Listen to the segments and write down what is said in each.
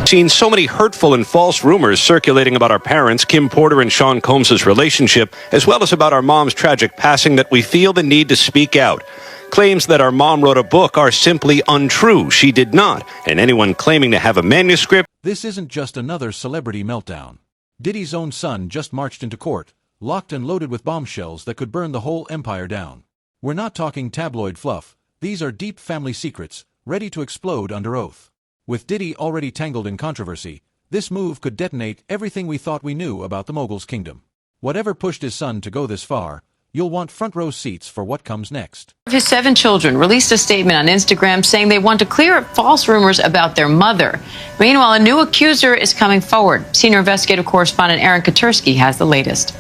Seen so many hurtful and false rumors circulating about our parents, Kim Porter and Sean Combs' relationship, as well as about our mom's tragic passing, that we feel the need to speak out. Claims that our mom wrote a book are simply untrue. She did not. And anyone claiming to have a manuscript... This isn't just another celebrity meltdown. Diddy's own son just marched into court, locked and loaded with bombshells that could burn the whole empire down. We're not talking tabloid fluff. These are deep family secrets, ready to explode under oath. With Diddy already tangled in controversy, this move could detonate everything we thought we knew about the mogul's kingdom. Whatever pushed his son to go this far, you'll want front-row seats for what comes next. His 7 children released a statement on Instagram saying they want to clear up false rumors about their mother. Meanwhile, a new accuser is coming forward. Senior investigative correspondent Aaron Katursky has the latest.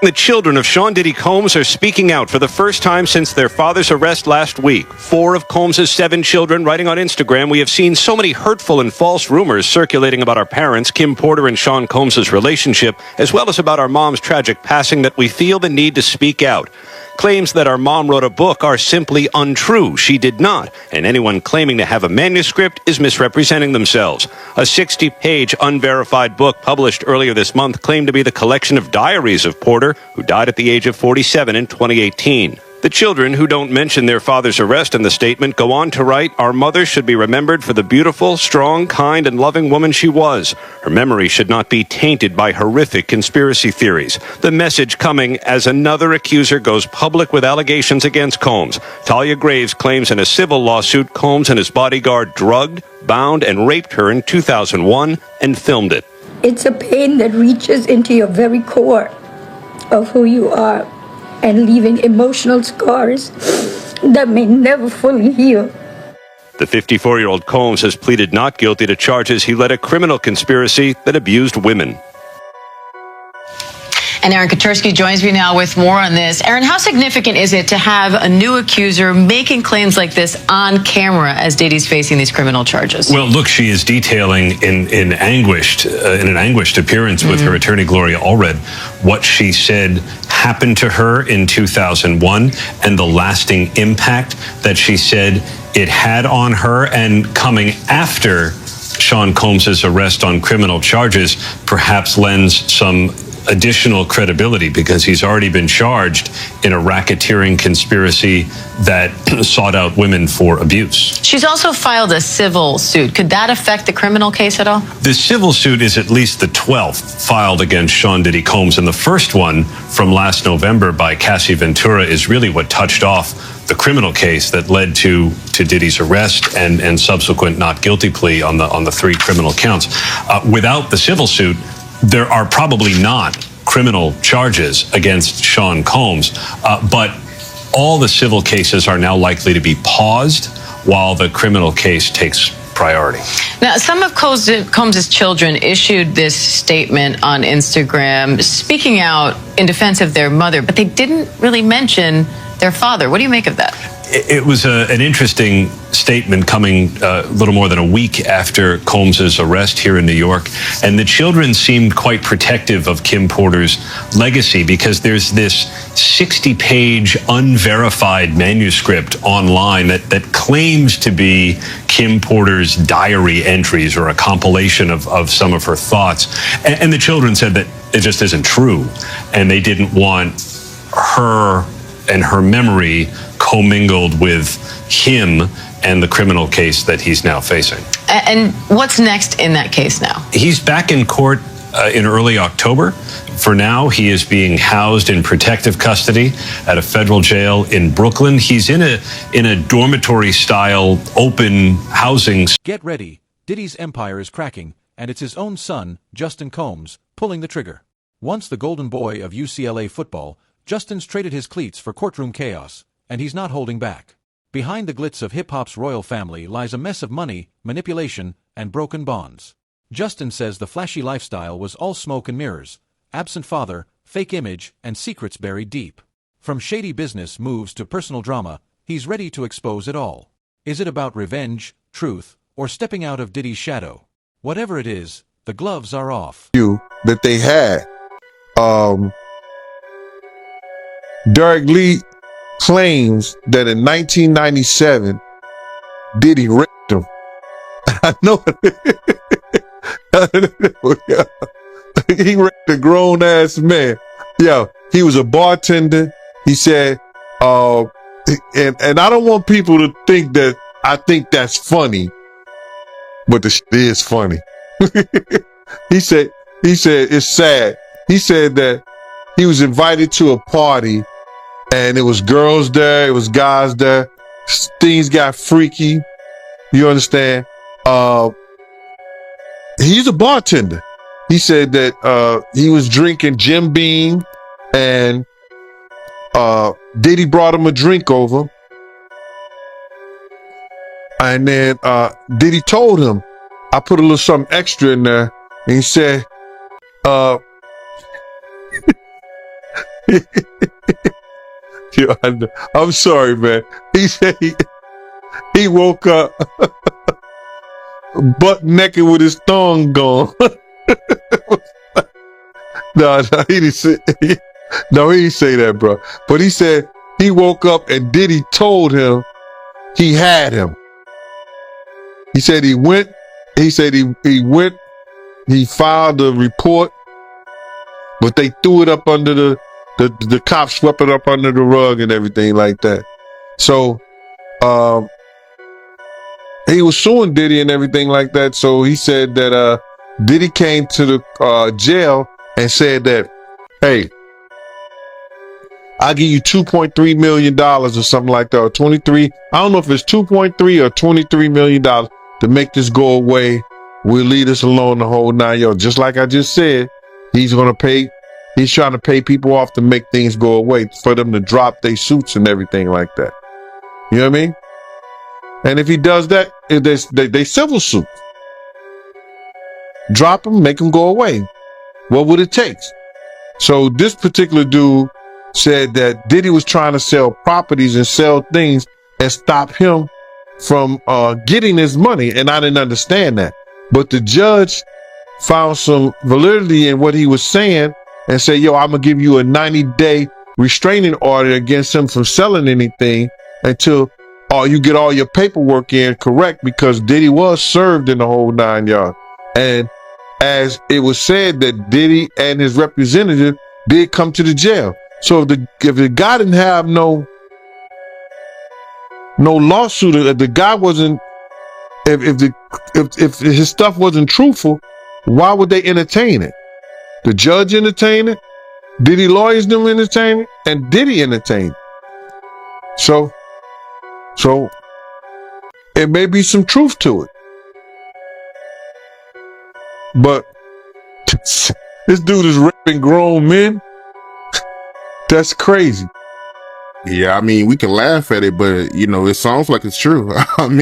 The children of Sean Diddy Combs are speaking out for the first time since their father's arrest last week. 4 of Combs' 7 children writing on Instagram, "We have seen so many hurtful and false rumors circulating about our parents, Kim Porter and Sean Combs' relationship, as well as about our mom's tragic passing, that we feel the need to speak out. Claims that our mom wrote a book are simply untrue. She did not. And anyone claiming to have a manuscript is misrepresenting themselves." A 60-page unverified book published earlier this month claimed to be the collection of diaries of Porter, who died at the age of 47 in 2018. The children, who don't mention their father's arrest in the statement, go on to write, "Our mother should be remembered for the beautiful, strong, kind, and loving woman she was. Her memory should not be tainted by horrific conspiracy theories." The message coming as another accuser goes public with allegations against Combs. Talia Graves claims in a civil lawsuit Combs and his bodyguard drugged, bound, and raped her in 2001 and filmed it. It's a pain that reaches into your very core of who you are, and leaving emotional scars that may never fully heal. The 54-year-old Combs has pleaded not guilty to charges he led a criminal conspiracy that abused women. And Aaron Katursky joins me now with more on this. Aaron, how significant is it to have a new accuser making claims like this on camera as Diddy's facing these criminal charges? Well, look, she is detailing in an anguished appearance with her attorney Gloria Allred what she said happened to her in 2001 and the lasting impact that she said it had on her, and coming after Sean Combs' arrest on criminal charges perhaps lends some additional credibility, because he's already been charged in a racketeering conspiracy that sought out women for abuse. She's also filed a civil suit. Could that affect the criminal case at all? The civil suit is at least the 12th filed against Sean Diddy Combs, and the first one from last November by Cassie Ventura is really what touched off the criminal case that led to Diddy's arrest and subsequent not guilty plea on the 3 criminal counts. Without the civil suit, there are probably not criminal charges against Sean Combs, but all the civil cases are now likely to be paused while the criminal case takes priority. Now, some of Combs' children issued this statement on Instagram, speaking out in defense of their mother, but they didn't really mention their father. What do you make of that? It was an interesting statement coming a little more than a week after Combs' arrest here in New York. And the children seemed quite protective of Kim Porter's legacy, because there's this 60-page unverified manuscript online that claims to be Kim Porter's diary entries or a compilation of some of her thoughts. And the children said that it just isn't true. And they didn't want her and her memory commingled with him and the criminal case that he's now facing. And what's next in that case now? He's back in court in early October. For now, he is being housed in protective custody at a federal jail in Brooklyn. He's in a dormitory-style open housing. Get ready. Diddy's empire is cracking, and it's his own son, Justin Combs, pulling the trigger. Once the golden boy of UCLA football, Justin's traded his cleats for courtroom chaos, and he's not holding back. Behind the glitz of hip-hop's royal family lies a mess of money, manipulation, and broken bonds. Justin says the flashy lifestyle was all smoke and mirrors, absent father, fake image, and secrets buried deep. From shady business moves to personal drama, he's ready to expose it all. Is it about revenge, truth, or stepping out of Diddy's shadow? Whatever it is, the gloves are off. That they had. Derek Lee claims that in 1997, Diddy raped him I know. He raped a grown ass man. Yeah, he was a bartender. He said, and I don't want people to think that I think that's funny, but the shit is funny. he said it's sad. He said that he was invited to a party and it was girls there, it was guys there. Things got freaky. You understand? He's a bartender. He said that he was drinking Jim Beam and Diddy brought him a drink over. And then Diddy told him, I put a little something extra in there. And he said, yeah, I'm sorry, man. He said he woke up butt naked with his thong gone. No, he didn't say. No, he didn't say that, bro. But he said he woke up and Diddy told him he had him. He said he went. He said he went. He filed a report, but they threw it up under the cops swept it up under the rug and everything like that. So, he was suing Diddy and everything like that. So he said that Diddy came to the jail and said that, hey, I'll give you $2.3 million or something like that, or 23. I don't know if it's 2.3 or $23 million to make this go away. We'll leave this alone the whole 9 yards. Just like I just said, he's trying to pay people off to make things go away, for them to drop their suits and everything like that. You know what I mean? And if he does that, they civil suit. Drop him, make him go away. What would it take? So this particular dude said that Diddy was trying to sell properties and sell things and stop him from getting his money. And I didn't understand that. But the judge found some validity in what he was saying and said, yo, I'm going to give you a 90-day restraining order against him from selling anything until you get all your paperwork in correct, because Diddy was served in the whole 9 yards. And as it was said that Diddy and his representative did come to the jail. So if the guy didn't have no lawsuit, if the guy wasn't, if his stuff wasn't truthful, why would they entertain it? The judge entertained it, Diddy lawyers them entertain it, and Diddy entertained it. So it may be some truth to it. But this dude is raping grown men. That's crazy. Yeah, I mean, we can laugh at it, but it sounds like it's true. I'm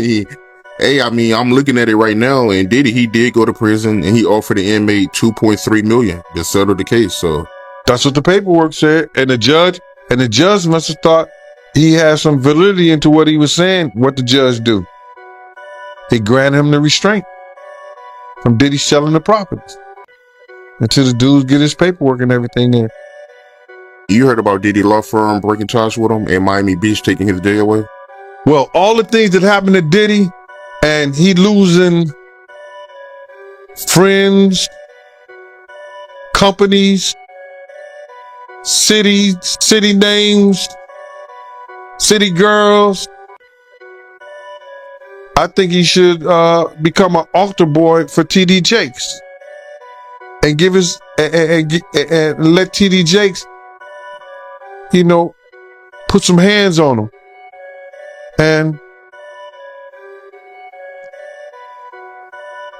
looking at it right now, and he did go to prison, and he offered the inmate $2.3 million to settle the case. So that's what the paperwork said, and the judge must have thought he had some validity into what he was saying. What the judge do? He granted him the restraint from Diddy selling the properties until the dudes get his paperwork and everything in. You heard about Diddy law firm breaking ties with him and Miami Beach taking his day away? Well, all the things that happened to Diddy, and he losing friends, companies, cities, city names, city girls. I think he should become an altar boy for TD Jakes and give his and let TD Jakes, put some hands on him and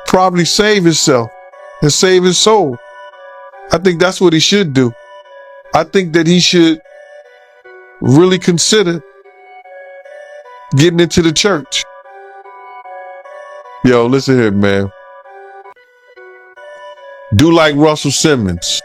probably save himself and save his soul. I think that's what he should do. I think that he should really consider getting into the church. Yo, listen here, man. Do like Russell Simmons.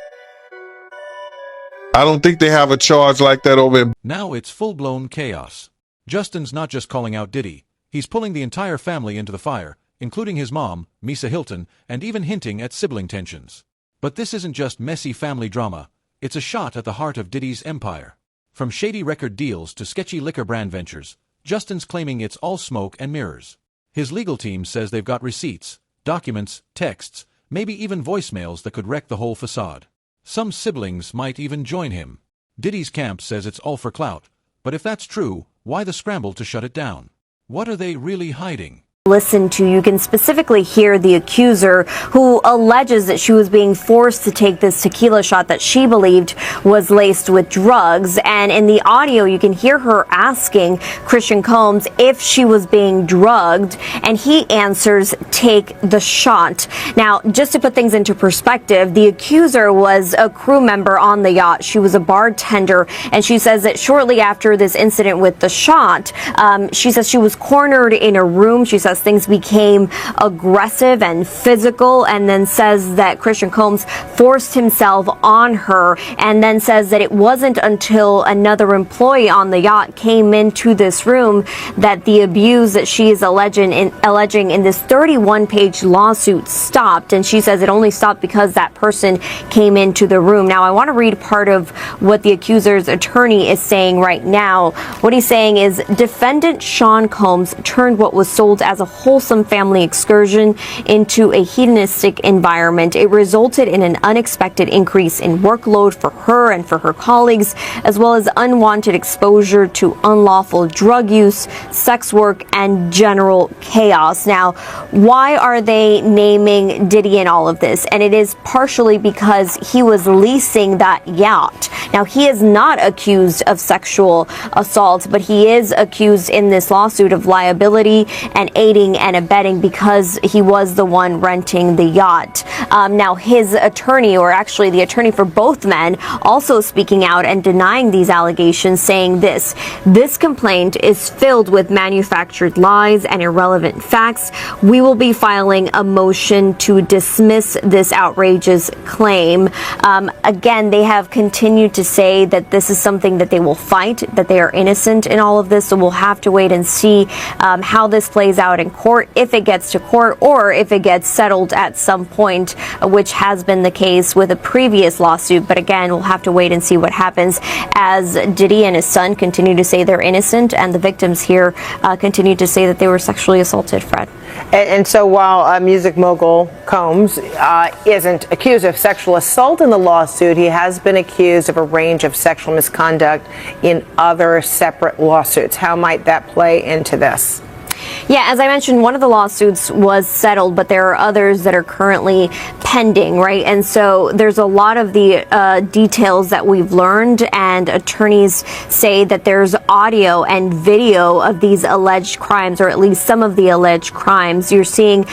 I don't think they have a charge like that over in. Now it's full-blown chaos. Justin's not just calling out Diddy. He's pulling the entire family into the fire, including his mom, Misa Hilton, and even hinting at sibling tensions. But this isn't just messy family drama. It's a shot at the heart of Diddy's empire. From shady record deals to sketchy liquor brand ventures, Justin's claiming it's all smoke and mirrors. His legal team says they've got receipts, documents, texts, maybe even voicemails that could wreck the whole facade. Some siblings might even join him. Diddy's camp says it's all for clout, but if that's true, why the scramble to shut it down? What are they really hiding? Listen to, you can specifically hear the accuser who alleges that she was being forced to take this tequila shot that she believed was laced with drugs. And in the audio, you can hear her asking Christian Combs if she was being drugged, and he answers, "Take the shot." Now, just to put things into perspective, the accuser was a crew member on the yacht. She was a bartender, and she says that shortly after this incident with the shot, she says she was cornered in a room. She says things became aggressive and physical, and then says that Christian Combs forced himself on her, and then says that it wasn't until another employee on the yacht came into this room that the abuse that she is alleging in this 31-page lawsuit stopped. And she says it only stopped because that person came into the room. Now, I want to read part of what the accuser's attorney is saying right now. What he's saying is, defendant Sean Combs turned what was sold as a wholesome family excursion into a hedonistic environment. It resulted in an unexpected increase in workload for her and for her colleagues, as well as unwanted exposure to unlawful drug use, sex work, and general chaos. Now, why are they naming Diddy in all of this? And it is partially because he was leasing that yacht. Now, he is not accused of sexual assault, but he is accused in this lawsuit of liability and aiding and abetting because he was the one renting the yacht. Now, his attorney, or actually the attorney for both men, also speaking out and denying these allegations, saying this complaint is filled with manufactured lies and irrelevant facts. We will be filing a motion to dismiss this outrageous claim. Again, they have continued to say that this is something that they will fight, that they are innocent in all of this. So we'll have to wait and see how this plays out in court, if it gets to court, or if it gets settled at some point, which has been the case with a previous lawsuit. But again, we'll have to wait and see what happens as Diddy and his son continue to say they're innocent, and the victims here continue to say that they were sexually assaulted, Fred. And so while music mogul Combs isn't accused of sexual assault in the lawsuit, he has been accused of a range of sexual misconduct in other separate lawsuits. How might that play into this? Yeah, as I mentioned, one of the lawsuits was settled, but there are others that are currently pending, right? And so there's a lot of the details that we've learned, and attorneys say that there's audio and video of these alleged crimes, or at least some of the alleged crimes. You're seeing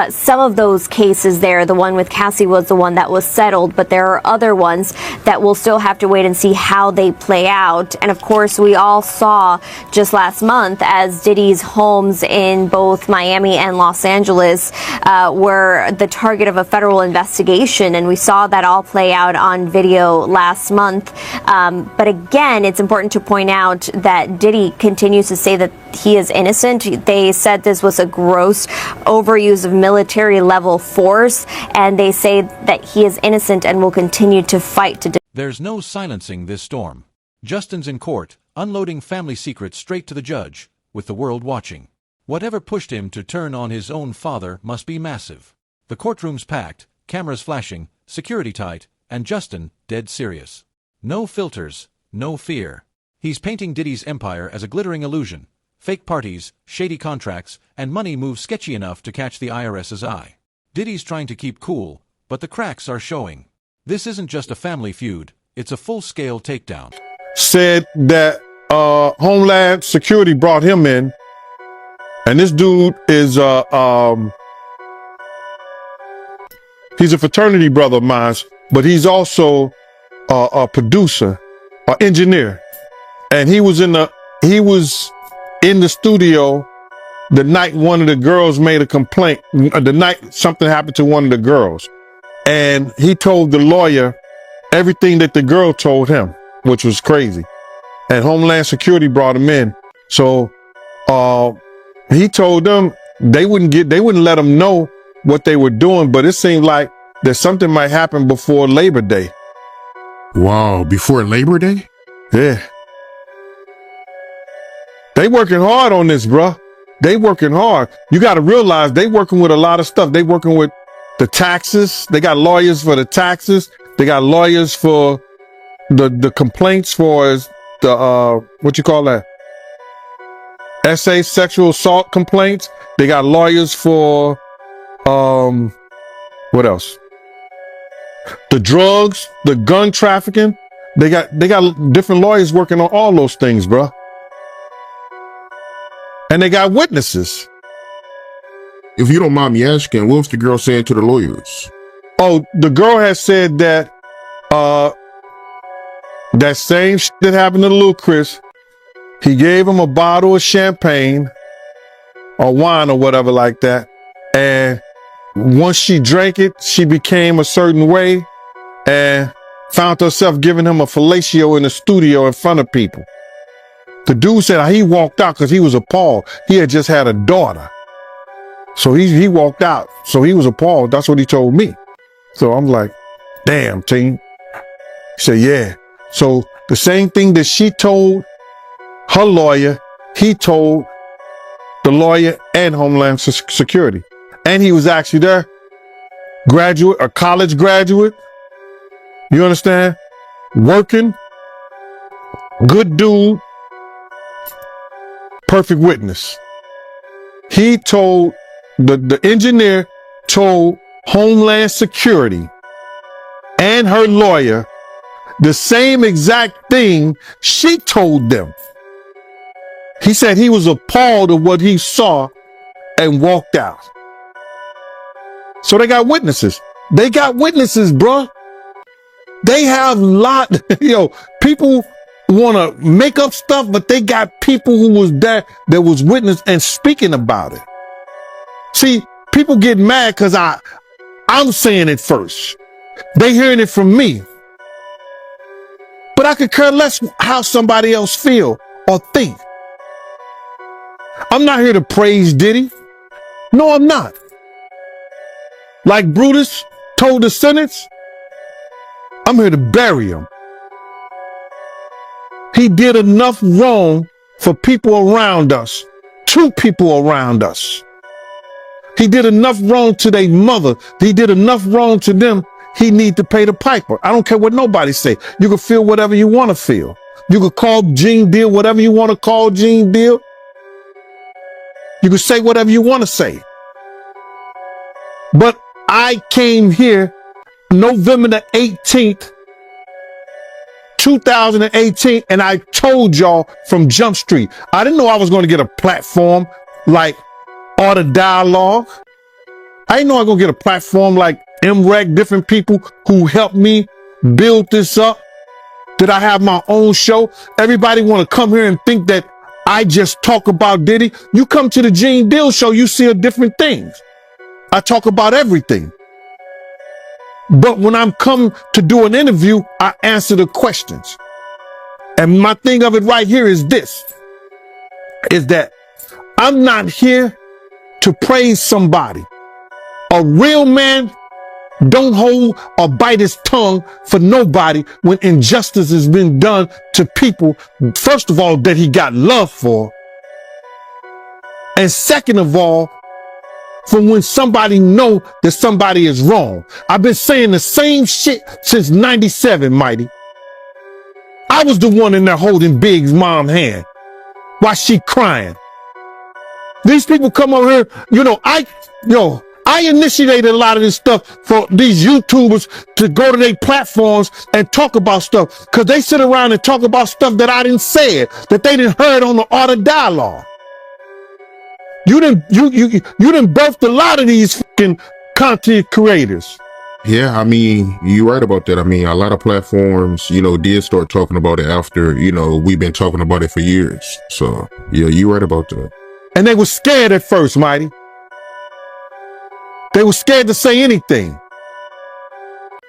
some of those cases there. The one with Cassie was the one that was settled, but there are other ones that we'll still have to wait and see how they play out. And of course, we all saw just last month as Diddy's homes in both Miami and Los Angeles were the target of a federal investigation, and we saw that all play out on video last month. But again, it's important to point out that Diddy continues to say that he is innocent. They said this was a gross overuse of military level force, and they say that he is innocent and will continue to fight to. There's no silencing this storm. Justin's in court, unloading family secrets straight to the judge, with the world watching. Whatever pushed him to turn on his own father must be massive. The courtroom's packed, cameras flashing, security tight, and Justin dead serious. No filters, no fear. He's painting Diddy's empire as a glittering illusion. Fake parties, shady contracts, and money moves sketchy enough to catch the IRS's eye. Diddy's trying to keep cool, but the cracks are showing. This isn't just a family feud, it's a full-scale takedown. Said that Homeland Security brought him in. And this dude is, he's a fraternity brother of mine, but he's also a producer, an engineer. And he was in the studio the night one of the girls made a complaint, the night something happened to one of the girls. And he told the lawyer everything that the girl told him, which was crazy. And Homeland Security brought him in. So, he told them they wouldn't let him know what they were doing, but it seemed like that something might happen before Labor Day. Wow, before Labor Day? Yeah. They working hard on this, bruh. They working hard. You got to realize they working with a lot of stuff. They working with the taxes. They got lawyers for the taxes. They got lawyers for the complaints for the, what you call that? SA, sexual assault complaints. They got lawyers for, what else? The drugs, the gun trafficking. They got different lawyers working on all those things, bro. And they got witnesses. If you don't mind me asking, what was the girl saying to the lawyers? Oh, the girl has said that, that same shit that happened to little Chris, he gave him a bottle of champagne or wine or whatever like that. And once she drank it, she became a certain way and found herself giving him a fellatio in the studio in front of people. The dude said he walked out because he was appalled. He had just had a daughter. So he walked out. So he was appalled. That's what he told me. So I'm like, damn, team. He said, yeah. So the same thing that she told her lawyer, he told the lawyer and Homeland Security. And he was actually there, graduate, a college graduate. You understand? Working, good dude, perfect witness. He told, the engineer told Homeland Security and her lawyer the same exact thing she told them. He said he was appalled at what he saw and walked out. So they got witnesses. They got witnesses, bruh. They have people want to make up stuff, but they got people who was there that was witness and speaking about it. See, people get mad because I'm saying it first. They hearing it from me. But I could care less how somebody else feel or think. I'm not here to praise Diddy. No, I'm not. Like Brutus told the sentence, I'm here to bury him. He did enough wrong for people around us, to people around us. He did enough wrong to their mother. He did enough wrong to them. He need to pay the piper. I don't care what nobody say. You can feel whatever you want to feel. You can call Gene Deal whatever you want to call Gene Deal. You can say whatever you want to say. But I came here November the 18th, 2018, and I told y'all from Jump Street, I didn't know I was going to get a platform like Art of Dialogue. I didn't know I was going to get a platform like MREC, different people who helped me build this up. Did I have my own show? Everybody want to come here and think that I just talk about Diddy. You come to the Gene Deal show, you see different things. I talk about everything. But when I'm come to do an interview, I answer the questions. And my thing of it right here is this, is that I'm not here to praise somebody. A real man don't hold or bite his tongue for nobody when injustice has been done to people, first of all, that he got love for. And second of all, from when somebody know that somebody is wrong. I've been saying the same shit since 97, Mighty. I was the one in there holding Big's mom's hand while she crying. These people come over here, I initiated a lot of this stuff for these YouTubers to go to their platforms and talk about stuff, because they sit around and talk about stuff that I didn't say, that they didn't heard on the Art of Dialogue. You done birthed a lot of these fucking content creators. Yeah, I mean, you're right about that. I mean, a lot of platforms, did start talking about it after, we've been talking about it for years. So, yeah, you're right about that. And they were scared at first, Mighty. They were scared to say anything.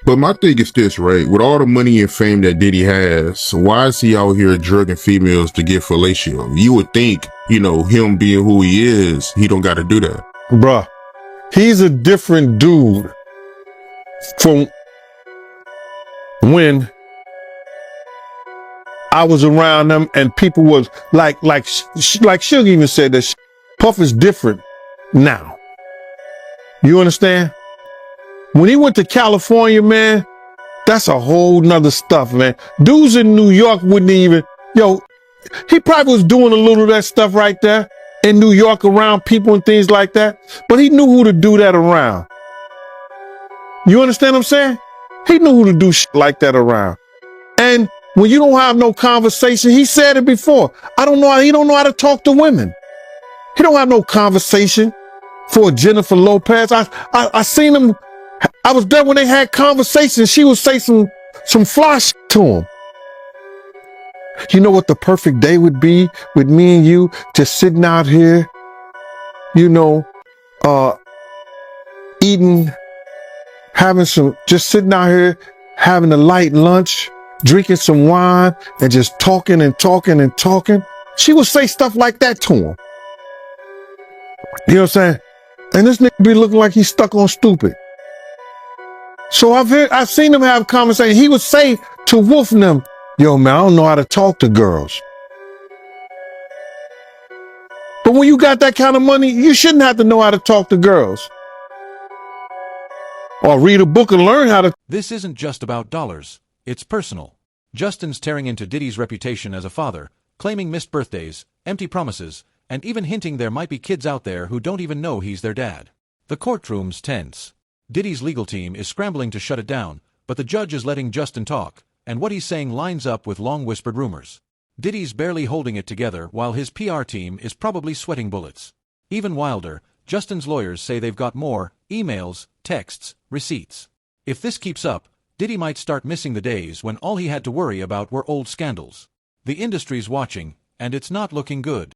But my thing is this, right? With all the money and fame that Diddy has, why is he out here drugging females to get fellatio? You would think, him being who he is, he don't got to do that. Bruh, he's a different dude from when I was around him and people was like Suge even said that Puff is different now. You understand? When he went to California, man, that's a whole nother stuff, man. Dudes in New York wouldn't even, he probably was doing a little of that stuff right there in New York around people and things like that, but he knew who to do that around. You understand what I'm saying? He knew who to do shit like that around. And when you don't have no conversation, he said it before. He don't know how to talk to women. He don't have no conversation for Jennifer Lopez. I seen him. I was there when they had conversations. She would say some fly shit to him. You know what the perfect day would be with me and you just sitting out here, eating, just sitting out here, having a light lunch, drinking some wine, and just talking and talking and talking. She would say stuff like that to him. You know what I'm saying? And this nigga be looking like he's stuck on stupid. So I've seen him have conversations. He would say to Wolf and them, yo, man, I don't know how to talk to girls. But when you got that kind of money, you shouldn't have to know how to talk to girls. Or read a book and learn how to. This isn't just about dollars. It's personal. Justin's tearing into Diddy's reputation as a father, claiming missed birthdays, empty promises, and even hinting there might be kids out there who don't even know he's their dad. The courtroom's tense. Diddy's legal team is scrambling to shut it down, but the judge is letting Justin talk, and what he's saying lines up with long-whispered rumors. Diddy's barely holding it together while his PR team is probably sweating bullets. Even wilder, Justin's lawyers say they've got more emails, texts, receipts. If this keeps up, Diddy might start missing the days when all he had to worry about were old scandals. The industry's watching, and it's not looking good.